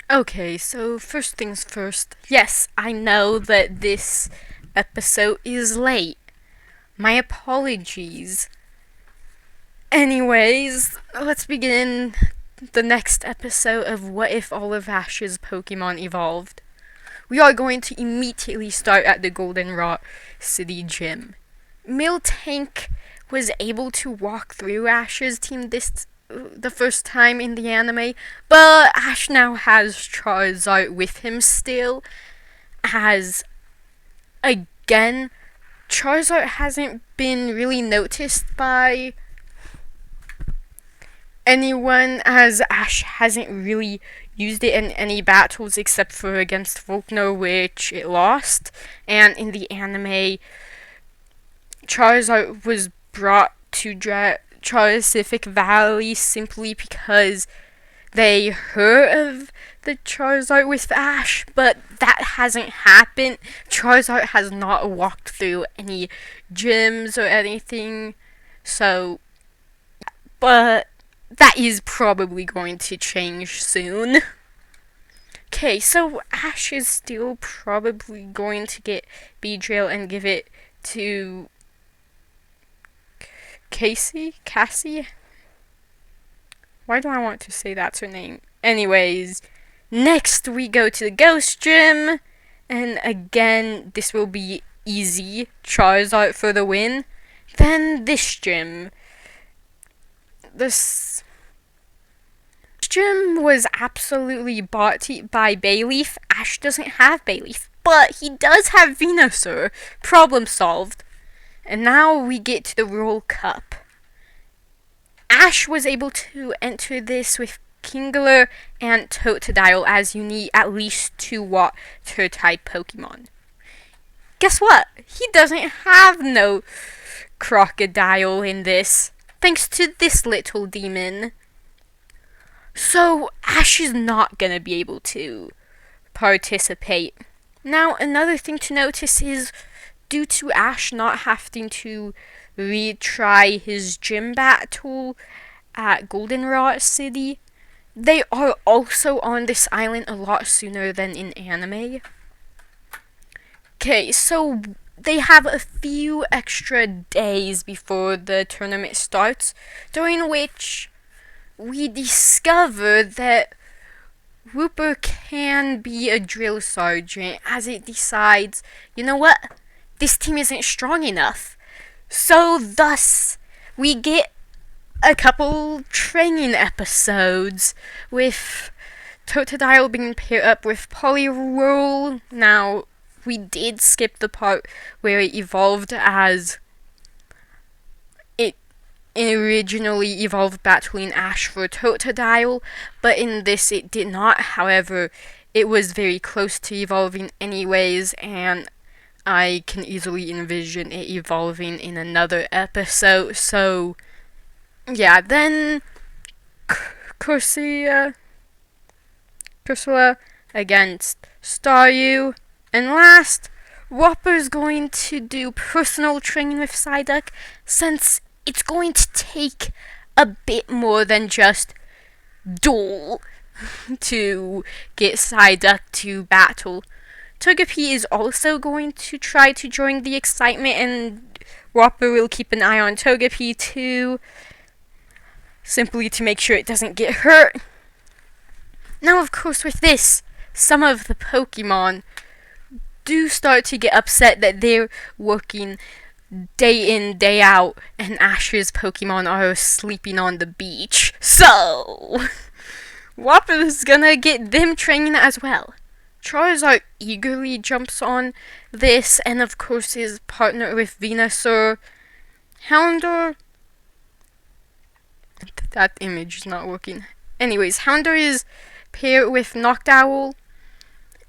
Okay, so first things first. Yes, I know that this episode is late. My apologies. Anyways, let's begin the next episode of What If All of Ash's Pokemon Evolved. We are going to immediately start at the Goldenrod City Gym. Miltank was able to walk through Ash's team the first time in the anime, but Ash now has Charizard with him still, as again, Charizard hasn't been really noticed by anyone, as Ash hasn't really used it in any battles except for against Volkner, which it lost. And in the anime, Charizard was brought to Charizard Valley simply because they heard of the Charizard with Ash, but that hasn't happened. Charizard has not walked through any gyms or anything, so. But that is probably going to change soon. Okay, so Ash is still probably going to get Beedrill and give it to Cassie? Why do I want to say that's her name? Anyways, next we go to the Ghost Gym, and again, this will be easy. Charizard for the win. Then this gym. This gym was absolutely bought by Bayleaf. Ash doesn't have Bayleaf, but he does have Venusaur. Problem solved. And now we get to the World Cup. Ash was able to enter this with Kingler and Totodile, as you need at least 2 water-type Pokemon. Guess what? He doesn't have no Crocodile in this, thanks to this little demon. So Ash is not gonna be able to participate. Now, another thing to notice is, due to Ash not having to retry his gym battle at Goldenrod City, they are also on this island a lot sooner than in anime. Okay, so they have a few extra days before the tournament starts, during which we discover that Whooper can be a drill sergeant, as it decides, you know what, this team isn't strong enough. So thus, we get a couple training episodes with Totodile being paired up with Poliwhirl. Now, we did skip the part where it evolved, as it originally evolved battling Ash for Totodile, but in this it did not. However, it was very close to evolving anyways, and I can easily envision it evolving in another episode. So, yeah, then Corsia against Staryu. And last, Whopper's going to do personal training with Psyduck, since it's going to take a bit more than just duel to get Psyduck to battle. Togepi is also going to try to join the excitement, and Whopper will keep an eye on Togepi too, simply to make sure it doesn't get hurt. Now, of course, with this, some of the Pokemon do start to get upset that they're working day in, day out, and Ash's Pokemon are sleeping on the beach. So, Whopper's gonna get them training as well. Charizard eagerly jumps on this, and of course is partnered with Venusaur. Houndour. That image is not working. Anyways, Houndour is paired with Noctowl,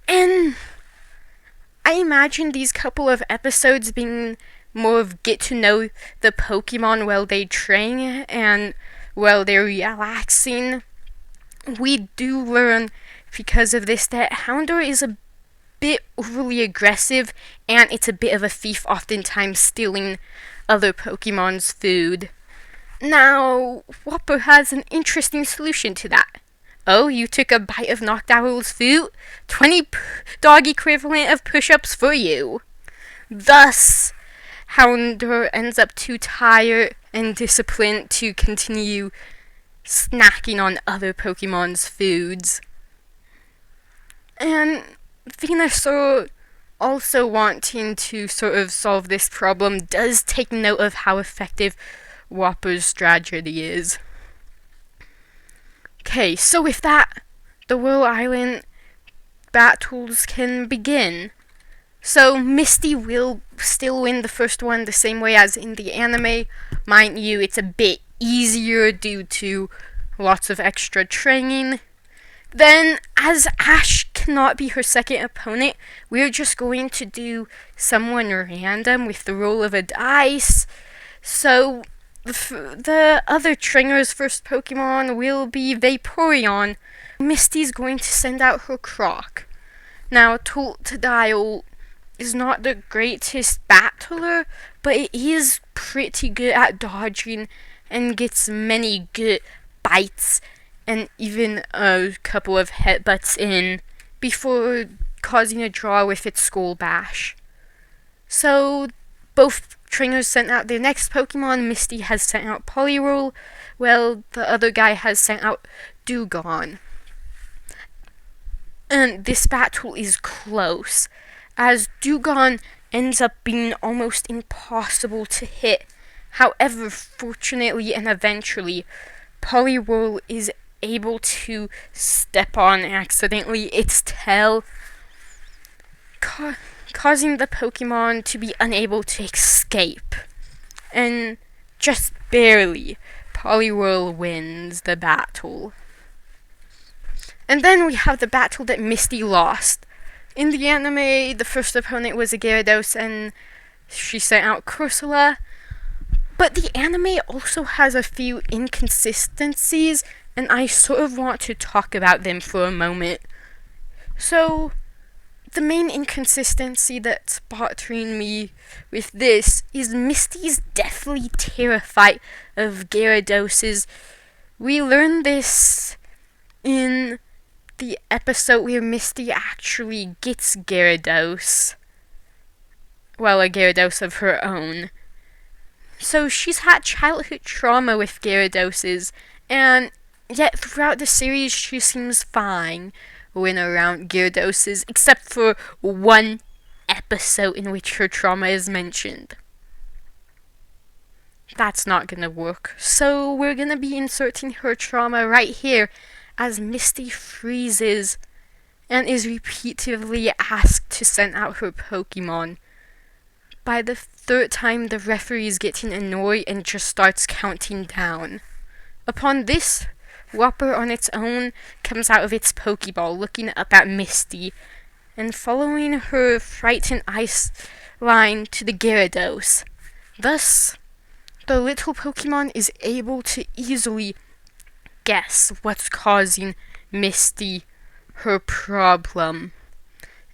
and I imagine these couple of episodes being more of get to know the Pokemon while they train and while they're relaxing. We do learn, because of this, that Houndour is a bit overly aggressive, and it's a bit of a thief, oftentimes stealing other Pokemon's food. Now, Whopper has an interesting solution to that. Oh, you took a bite of Noctowl's food? 20 dog equivalent of push-ups for you. Thus, Houndour ends up too tired and disciplined to continue snacking on other Pokemon's foods. And Venusaur, also wanting to sort of solve this problem, does take note of how effective Whopper's strategy is. Okay, so with that, the Whirl Island battles can begin. So Misty will still win the first one the same way as in the anime. Mind you, it's a bit easier due to lots of extra training. Then, as Ash cannot be her second opponent, we're just going to do someone random with the roll of a dice. So, the other trainer's first Pokemon will be Vaporeon. Misty's going to send out her Croc. Now, Totodile is not the greatest battler, but it is pretty good at dodging and gets many good bites and even a couple of headbutts in before causing a draw with its Skull Bash. So both trainers sent out their next Pokemon. Misty has sent out Poliwhirl, while the other guy has sent out Dewgong. And this battle is close, as Dewgong ends up being almost impossible to hit. However, fortunately and eventually, Poliwhirl is able to step on accidentally its tail, causing the Pokemon to be unable to escape. And just barely, Poliwhirl wins the battle. And then we have the battle that Misty lost. In the anime, the first opponent was a Gyarados and she sent out Corsola. But the anime also has a few inconsistencies, and I sort of want to talk about them for a moment. So, the main inconsistency that's bothering me with this is Misty's deathly terrified of Gyaradoses. We learned this in the episode where Misty actually gets Gyarados. Well, a Gyarados of her own. So she's had childhood trauma with Gyaradoses, and yet throughout the series she seems fine when around Gyaradoses, except for one episode in which her trauma is mentioned. That's not gonna work, so we're gonna be inserting her trauma right here, as Misty freezes and is repeatedly asked to send out her Pokemon. By the third time, the referee is getting annoyed and just starts counting down. Upon this, Whopper on its own comes out of its Pokeball, looking up at Misty, and following her frightened ice line to the Gyarados. Thus, the little Pokemon is able to easily guess what's causing Misty her problem.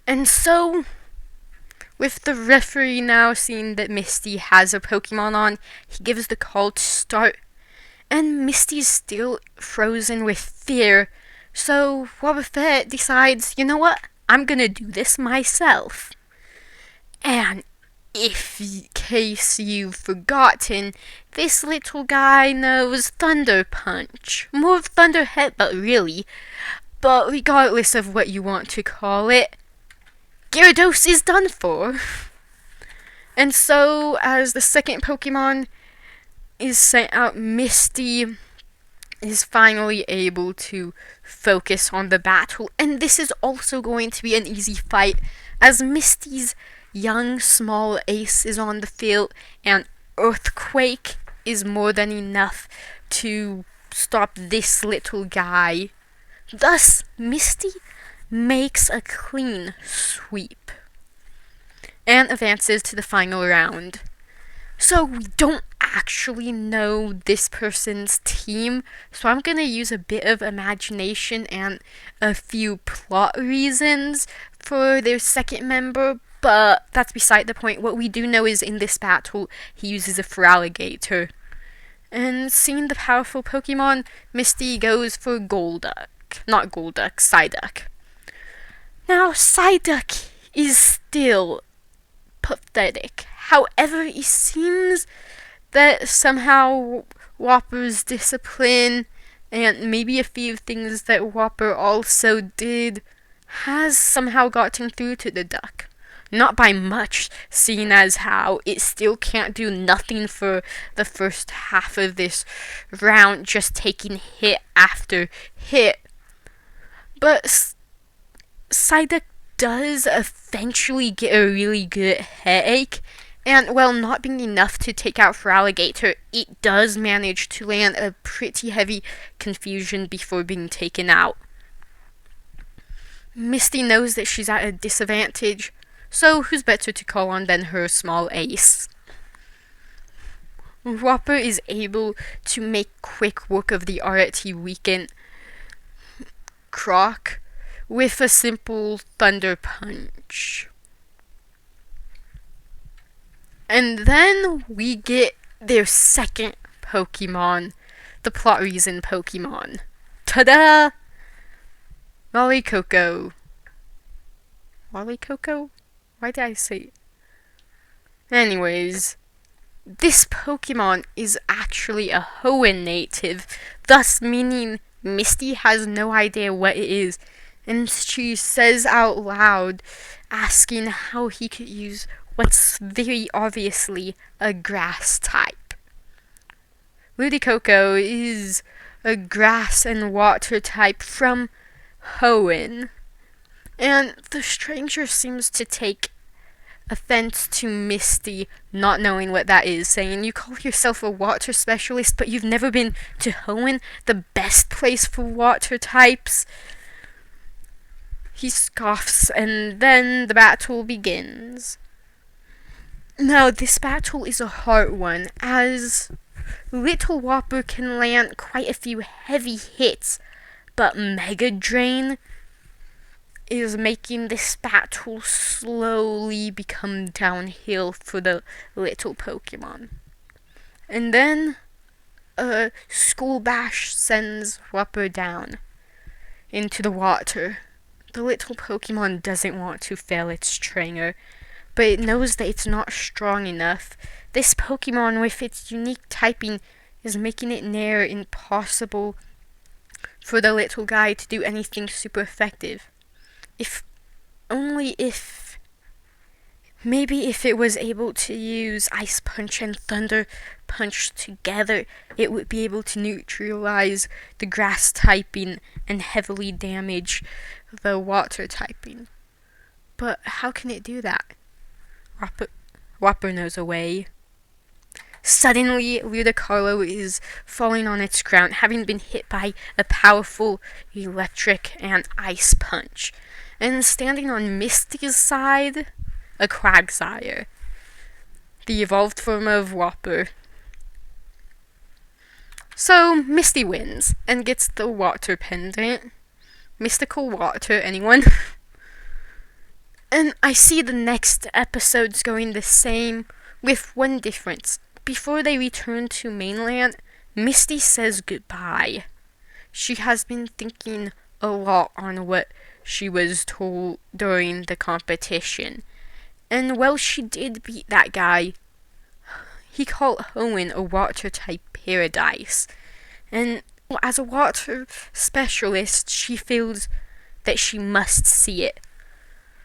And so, with the referee now seeing that Misty has a Pokemon on, he gives the call to start, and Misty's still frozen with fear, so Wobbuffet decides, you know what, I'm gonna do this myself. And if in case you've forgotten, this little guy knows Thunder Punch. More of Thunder Headbutt, really. But regardless of what you want to call it, Gyarados is done for. And so, as the second Pokemon is sent out, Misty is finally able to focus on the battle. And this is also going to be an easy fight, as Misty's young, small ace is on the field, and Earthquake is more than enough to stop this little guy. Thus, Misty makes a clean sweep and advances to the final round. So we don't actually know this person's team, so I'm gonna use a bit of imagination and a few plot reasons for their second member, but that's beside the point. What we do know is in this battle, he uses a Feraligatr. And seeing the powerful Pokemon, Misty goes for Golduck. not Golduck, Psyduck. Now, Psyduck is still pathetic. However, it seems that somehow Whopper's discipline and maybe a few things that Whopper also did has somehow gotten through to the duck. Not by much, seeing as how it still can't do nothing for the first half of this round, just taking hit after hit. But Psyduck does eventually get a really good headache, and while not being enough to take out Feraligatr, it does manage to land a pretty heavy confusion before being taken out. Misty knows that she's at a disadvantage, so who's better to call on than her small ace? Whopper is able to make quick work of the already weakened Croc with a simple Thunder Punch. And then we get their second Pokemon, the plot reason Pokemon. Ta-da! Mollycoco. Mollycoco? Why did I say it? Anyways, this Pokemon is actually a Hoenn native, thus meaning Misty has no idea what it is, and she says out loud, asking how he could use what's very obviously a grass type. Ludicolo is a grass and water type from Hoenn, and the stranger seems to take offense to Misty not knowing what that is, saying, "You call yourself a water specialist, but you've never been to Hoenn, the best place for water types?" He scoffs, and then the battle begins. Now, this battle is a hard one, as Little Whopper can land quite a few heavy hits, but Mega Drain is making this battle slowly become downhill for the little Pokemon. And then a School Bash sends Whopper down into the water. The little Pokemon doesn't want to fail its trainer, but it knows that it's not strong enough. This Pokemon, with its unique typing, is making it near impossible for the little guy to do anything super effective. Maybe if it was able to use Ice Punch and Thunder Punch together, it would be able to neutralize the grass typing and heavily damage the water typing. But how can it do that? Whopper knows a way. Suddenly, Ludicolo is falling on its ground, having been hit by a powerful electric and ice punch. And standing on Misty's side, a Quagsire, the evolved form of Whopper. So, Misty wins and gets the water pendant. Mystical water, anyone? And I see the next episodes going the same, with one difference. Before they return to mainland, Misty says goodbye. She has been thinking a lot on what she was told during the competition. And while she did beat that guy, he called Hoenn a water-type paradise. And as a water specialist, she feels that she must see it.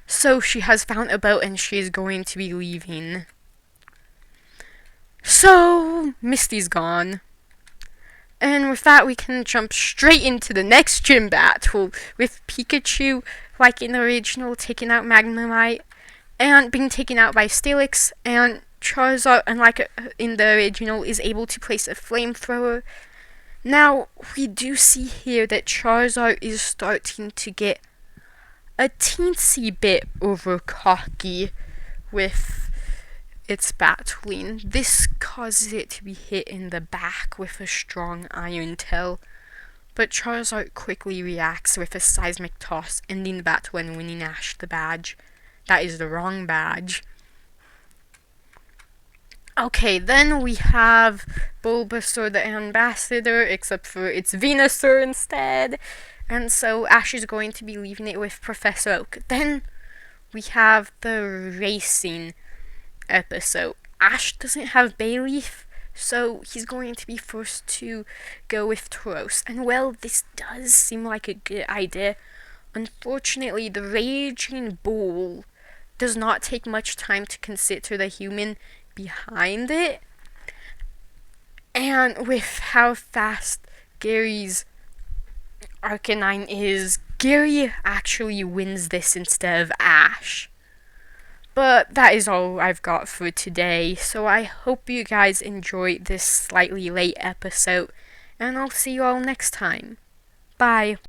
So she has found a boat and she is going to be leaving. So, Misty's gone. And with that, we can jump straight into the next gym battle, with Pikachu, like in the original, taking out Magnemite, and being taken out by Steelix, and Charizard, unlike in the original, is able to place a flamethrower. Now, we do see here that Charizard is starting to get a teensy bit over cocky with its battling. This causes it to be hit in the back with a strong Iron Tail, but Charizard quickly reacts with a Seismic Toss, ending the battle and winning Ash the badge. That is the wrong badge. Okay, then we have Bulbasaur the Ambassador, except for it's Venusaur instead. And so Ash is going to be leaving it with Professor Oak. Then we have the racing episode. Ash doesn't have Bayleaf, so he's going to be forced to go with Tauros. And well, this does seem like a good idea. Unfortunately, the Raging Bull does not take much time to consider the human behind it. And with how fast Gary's Arcanine is, Gary actually wins this instead of Ash. But that is all I've got for today, so I hope you guys enjoyed this slightly late episode, and I'll see you all next time. Bye.